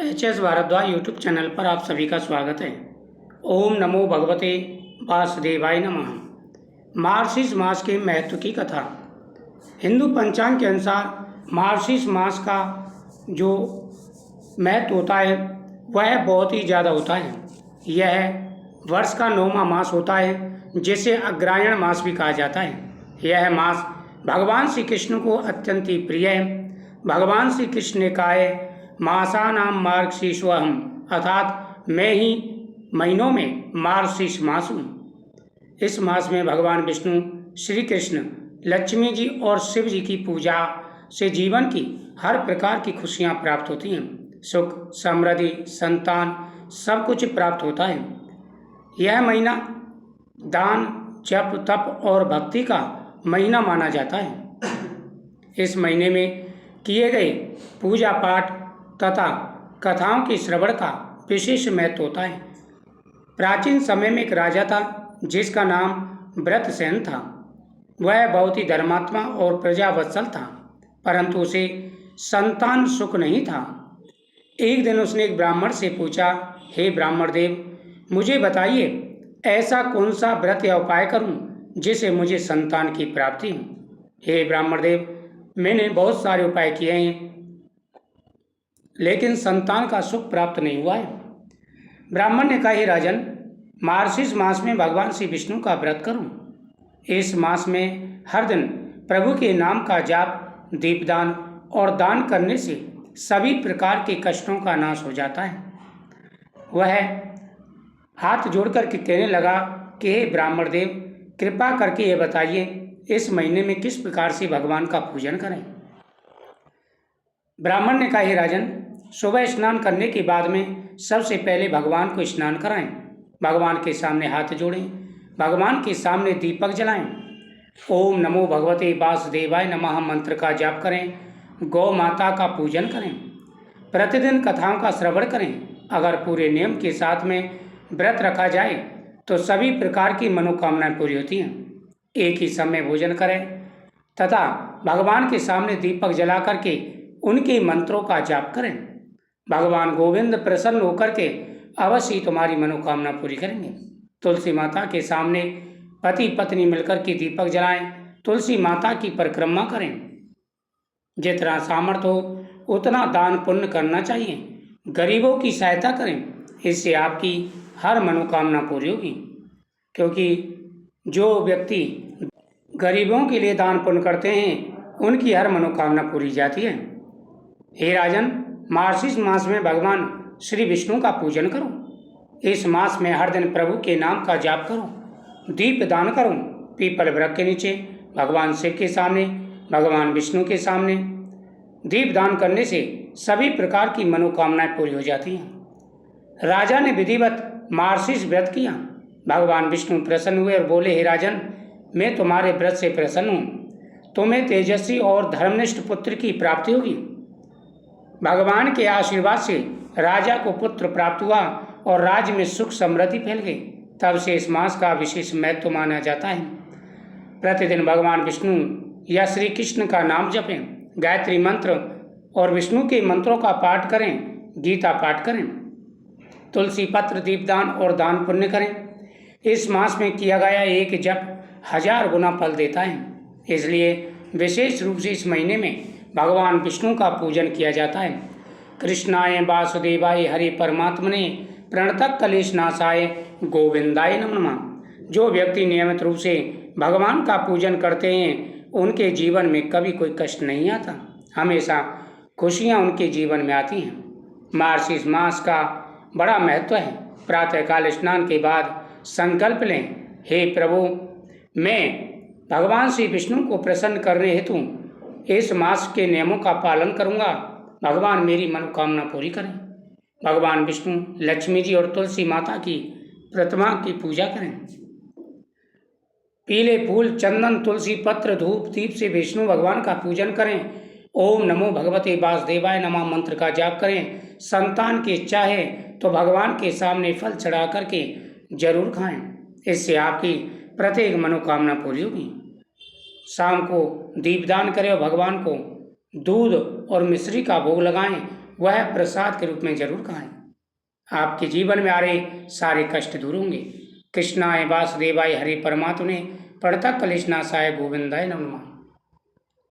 HS. Bhardwaj YouTube channel पर आप सभी का स्वागत है। ओम नमो भगवते वासुदेवाय नमः। मार्गशीर्ष मास के महत्व की कथा। हिंदू पंचांग के अनुसार मार्गशीर्ष मास का जो महत्व होता है वह बहुत ही ज़्यादा होता है। यह वर्ष का 9वां मास होता है जिसे अग्रहायण मास भी कहा जाता है। यह मास भगवान श्री कृष्ण को अत्यंत ही प्रिय है। भगवान श्री कृष्ण ने कहा है, मासानाम मार्गशीर्षोऽहम्, अर्थात मैं ही महीनों में मार्गशीर्ष मास हूँ। इस मास में भगवान विष्णु, श्री कृष्ण, लक्ष्मी जी और शिव जी की पूजा से जीवन की हर प्रकार की खुशियाँ प्राप्त होती हैं। सुख, समृद्धि, संतान सब कुछ प्राप्त होता है। यह महीना दान, जप, तप और भक्ति का महीना माना जाता है। इस महीने में किए गए पूजा पाठ तथा कथाओं के श्रवण का विशेष महत्व होता है। प्राचीन समय में एक राजा था जिसका नाम व्रतसेन था। वह बहुत ही धर्मात्मा और प्रजावत्सल था, परंतु उसे संतान सुख नहीं था। एक दिन उसने एक ब्राह्मण से पूछा, हे ब्राह्मण देव, मुझे बताइए ऐसा कौन सा व्रत या उपाय करूं जिससे मुझे संतान की प्राप्ति हो। हे ब्राह्मण देव, मैंने बहुत सारे उपाय किए हैं लेकिन संतान का सुख प्राप्त नहीं हुआ है। ब्राह्मण ने कहा, हे राजन, मार्गशीर्ष मास में भगवान श्री विष्णु का व्रत करूं। इस मास में हर दिन प्रभु के नाम का जाप, दीपदान और दान करने से सभी प्रकार के कष्टों का नाश हो जाता है। वह हाथ जोड़कर के कहने लगा कि हे ब्राह्मण देव, कृपा करके ये बताइए इस महीने में किस प्रकार से भगवान का पूजन करें। ब्राह्मण ने कहा, हे राजन, सुबह स्नान करने के बाद में सबसे पहले भगवान को स्नान कराएं, भगवान के सामने हाथ जोड़ें, भगवान के सामने दीपक जलाएं, ओम नमो भगवते वासुदेवाय नमः मंत्र का जाप करें, गौ माता का पूजन करें, प्रतिदिन कथाओं का श्रवण करें। अगर पूरे नियम के साथ में व्रत रखा जाए तो सभी प्रकार की मनोकामनाएं पूरी होती हैं। एक ही समय भोजन करें तथा भगवान के सामने दीपक जला करके उनके मंत्रों का जाप करें। भगवान गोविंद प्रसन्न होकर के अवश्य ही तुम्हारी मनोकामना पूरी करेंगे। तुलसी माता के सामने पति पत्नी मिलकर के दीपक जलाएं, तुलसी माता की परिक्रमा करें। जितना सामर्थ्य हो उतना दान पुण्य करना चाहिए। गरीबों की सहायता करें, इससे आपकी हर मनोकामना पूरी होगी। क्योंकि जो व्यक्ति गरीबों के लिए दान पुण्य करते हैं उनकी हर मनोकामना पूरी जाती है। हे राजन, मार्गशीर्ष मास में भगवान श्री विष्णु का पूजन करो। इस मास में हर दिन प्रभु के नाम का जाप करो, दीप दान करो। पीपल वृक्ष के नीचे, भगवान शिव के सामने, भगवान विष्णु के सामने दीप दान करने से सभी प्रकार की मनोकामनाएं पूरी हो जाती हैं। राजा ने विधिवत मार्गशीर्ष व्रत किया। भगवान विष्णु प्रसन्न हुए और बोले, हे राजन, मैं तुम्हारे व्रत से प्रसन्न हूँ। तुम्हें तेजस्वी और धर्मनिष्ठ पुत्र की प्राप्ति होगी। भगवान के आशीर्वाद से राजा को पुत्र प्राप्त हुआ और राज्य में सुख समृद्धि फैल गई। तब से इस मास का विशेष महत्व माना जाता है। प्रतिदिन भगवान विष्णु या श्री कृष्ण का नाम जपें, गायत्री मंत्र और विष्णु के मंत्रों का पाठ करें, गीता पाठ करें, तुलसी पत्र दीपदान और दान पुण्य करें। इस मास में किया गया एक जप 1000 गुना फल देता है। इसलिए विशेष रूप से इस महीने में भगवान विष्णु का पूजन किया जाता है। कृष्णाय वासुदेवाय हरि परमात्मने प्रणतः कलेश नाशाय गोविंदाय नमः नमः। जो व्यक्ति नियमित रूप से भगवान का पूजन करते हैं उनके जीवन में कभी कोई कष्ट नहीं आता, हमेशा खुशियाँ उनके जीवन में आती हैं। मार्गशीर्ष मास का बड़ा महत्व है। प्रातःकाल स्नान के बाद संकल्प लें, हे प्रभु, मैं भगवान श्री विष्णु को प्रसन्न करने हेतु इस मास के नियमों का पालन करूंगा। भगवान मेरी मनोकामना पूरी करें। भगवान विष्णु, लक्ष्मी जी और तुलसी माता की प्रतिमा की पूजा करें। पीले फूल, चंदन, तुलसी पत्र, धूप, दीप से विष्णु भगवान का पूजन करें। ओम नमो भगवते वासुदेवाय नमः मंत्र का जाप करें। संतान की इच्छा है तो भगवान के सामने फल चढ़ा करके जरूर खाएं, इससे आपकी प्रत्येक मनोकामना पूरी होगी। शाम को दीपदान करें और भगवान को दूध और मिश्री का भोग लगाएं। वह प्रसाद के रूप में जरूर खाएं। आपके जीवन में आ रहे सारे कष्ट दूर होंगे। कृष्णाय वासुदेवाय हरे परमात्मने प्रणतः क्लेशनाशाय गोविंदाय नमः।